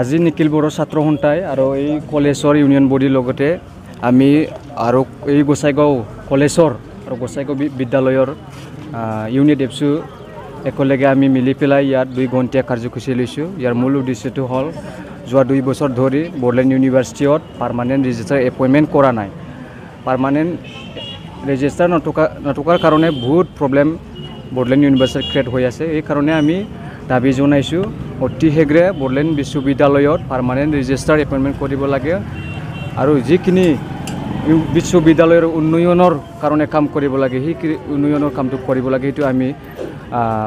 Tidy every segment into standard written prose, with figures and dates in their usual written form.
আজি নিখিল বড়ো ছাত্ৰ সন্থাই আৰু এই কলেজৰ ইউনিয়ন বডিৰ লগতে আমি আৰু এই গোসাইগাঁও কলেজৰ আৰু গোসাইগাঁও বিদ্যালয়ৰ ইউনিট এপছু একেলগে আমি মিলি পেলাই ইয়াত 2 ঘণ্টীয়া কাৰ্যসূচী লৈছোঁ। ইয়াৰ মূল উদ্দেশ্যটো হ'ল যোৱা 2 বছৰ ধৰি বড়োলেণ্ড ইউনিভাৰ্চিটিত পাৰ্মানেণ্ট ৰেজিষ্ট্ৰাৰ এপইণ্টমেণ্ট কৰা নাই। পাৰ্মানেণ্ট ৰেজিষ্ট্ৰাৰ নথকাৰ কাৰণে বহুত প্ৰব্লেম বড়োলেণ্ড ইউনিভাৰ্চিটিত ক্ৰিয়েট হৈ আছে। এই কাৰণে আমি দাবী জনাইছোঁ অতি শীঘ্ৰে বড়োলেণ্ড বিশ্ববিদ্যালয়ত পাৰ্মানেণ্ট ৰেজিষ্ট্ৰাৰ এপইণ্টমেণ্ট কৰিব লাগে আৰু যিখিনি বিশ্ববিদ্যালয়ৰ উন্নয়নৰ কাৰণে কাম কৰিব লাগে সেই উন্নয়নৰ কামটো কৰিব লাগে। সেইটো আমি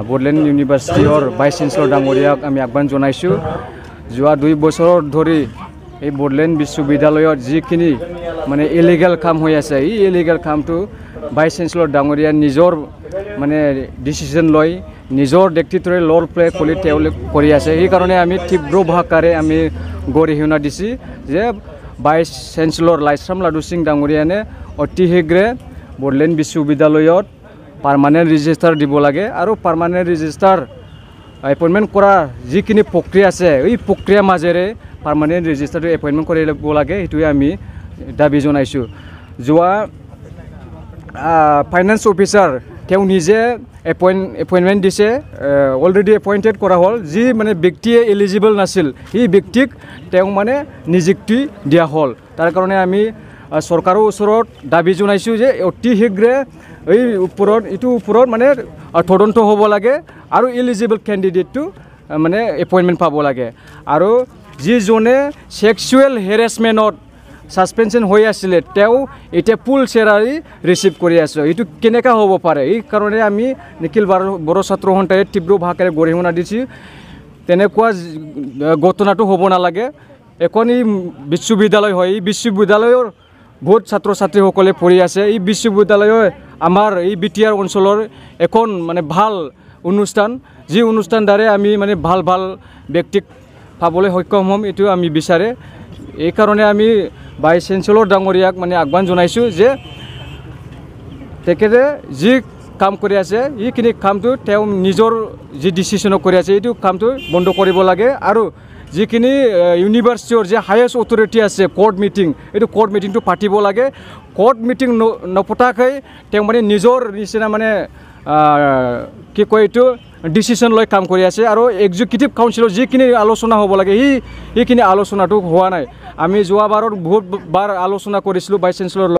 বড়োলেণ্ড ইউনিভাৰ্চিটিৰ ভাইচ চেঞ্চেলৰ ডাঙৰীয়াক আমি আহ্বান জনাইছোঁ। যোৱা 2 বছৰ ধৰি এই বড়োলেণ্ড বিশ্ববিদ্যালয়ত যিখিনি মানে ইলিগেল কাম হৈ আছে এই ইলিগেল কামটো ভাইচ চেঞ্চেলৰ ডাঙৰীয়া নিজৰ মানে ডিচিশ্যন লৈ নিজৰ ব্যক্তিত্বৰে লল প্লে কৰি তেওঁলোক কৰি আছে। সেইকাৰণে আমি তীব্ৰ ভাষাৰে আমি গৰিহণা দিছোঁ যে ভাইচ চেঞ্চেলৰ লাইছৰাম লাডু সিং ডাঙৰীয়ানে অতি শীঘ্ৰে বড়োলেণ্ড বিশ্ববিদ্যালয়ত পাৰ্মানেণ্ট ৰেজিষ্ট্ৰাৰ দিব লাগে আৰু পাৰ্মানেণ্ট ৰেজিষ্ট্ৰাৰ এপইণ্টমেণ্ট কৰা যিখিনি প্ৰক্ৰিয়া আছে এই প্ৰক্ৰিয়াৰ মাজেৰে পাৰ্মানেণ্ট ৰেজিষ্ট্ৰাৰটো এপইণ্টমেণ্ট কৰি ল'ব লাগে। সেইটোৱে আমি দাবী জনাইছোঁ। যোৱা ফাইনেন্স অফিচাৰ তেওঁ নিজে এপইণ্টমেণ্ট দিছে, অলৰেডি এপইণ্টেড কৰা হ'ল। যি মানে ব্যক্তিয়ে এলিজিবল নাছিল সেই ব্যক্তিক তেওঁ মানে নিযুক্তি দিয়া হ'ল। তাৰ কাৰণে আমি চৰকাৰৰ ওচৰত দাবী জনাইছোঁ যে অতি শীঘ্ৰে এইটোৰ ওপৰত মানে তদন্ত হ'ব লাগে আৰু এলিজিবল কেণ্ডিডেটটো মানে এপইণ্টমেণ্ট পাব লাগে। আৰু যিজনে ছেক্সুৱেল হেৰেছমেণ্টত ছাছপেনশ্যন হৈ আছিলে তেওঁ এতিয়া ফুল চেলাৰী ৰিচিভ কৰি আছে। এইটো কেনেকৈ হ'ব পাৰে? এই কাৰণে আমি নিখিল বড়ো ছাত্ৰ সন্থাই তীব্ৰ ভাষাৰে গৰিহণা দিছোঁ। তেনেকুৱা ঘটনাটো হ'ব নালাগে। এখন এই বিশ্ববিদ্যালয় হয়, এই বিশ্ববিদ্যালয়ৰ বহুত ছাত্ৰ ছাত্ৰীসকলে পঢ়ি আছে। এই বিশ্ববিদ্যালয় আমাৰ এই বিটিআৰ অঞ্চলৰ এখন মানে ভাল অনুষ্ঠান, যি অনুষ্ঠান দ্বাৰা আমি মানে ভাল ব্যক্তিক পাবলৈ সক্ষম হ'ম এইটো আমি বিচাৰে। এইকাৰণে আমি ভাইচ চেঞ্চেলৰ ডাঙৰীয়াক মানে আহ্বান জনাইছোঁ যে তেখেতে যি কাম কৰি আছে এইখিনি কামটো তেওঁ নিজৰ যি ডিচিশ্যন কৰি আছে এইটো কামটো বন্ধ কৰিব লাগে আৰু যিখিনি ইউনিভাৰ্চিটিৰ যে হায়েষ্ট অথৰিটি আছে কোৰ্ট মিটিং, এইটো কোৰ্ট মিটিংটো পাতিব লাগে। কোৰ্ট মিটিং নপতাকৈ তেওঁ মানে নিজৰ নিচিনা মানে কি কয় এইটো ডিচিশ্যন লৈ কাম কৰি আছে আৰু এক্সিকিউটিভ কাউন্সিলৰ যিখিনি আলোচনা হ'ব লাগে সেইখিনি আলোচনাটো হোৱা নাই। আমি যোৱাবাৰত বহুত বাৰ আলোচনা কৰিছিলোঁ ভাইচ চেঞ্চেলৰ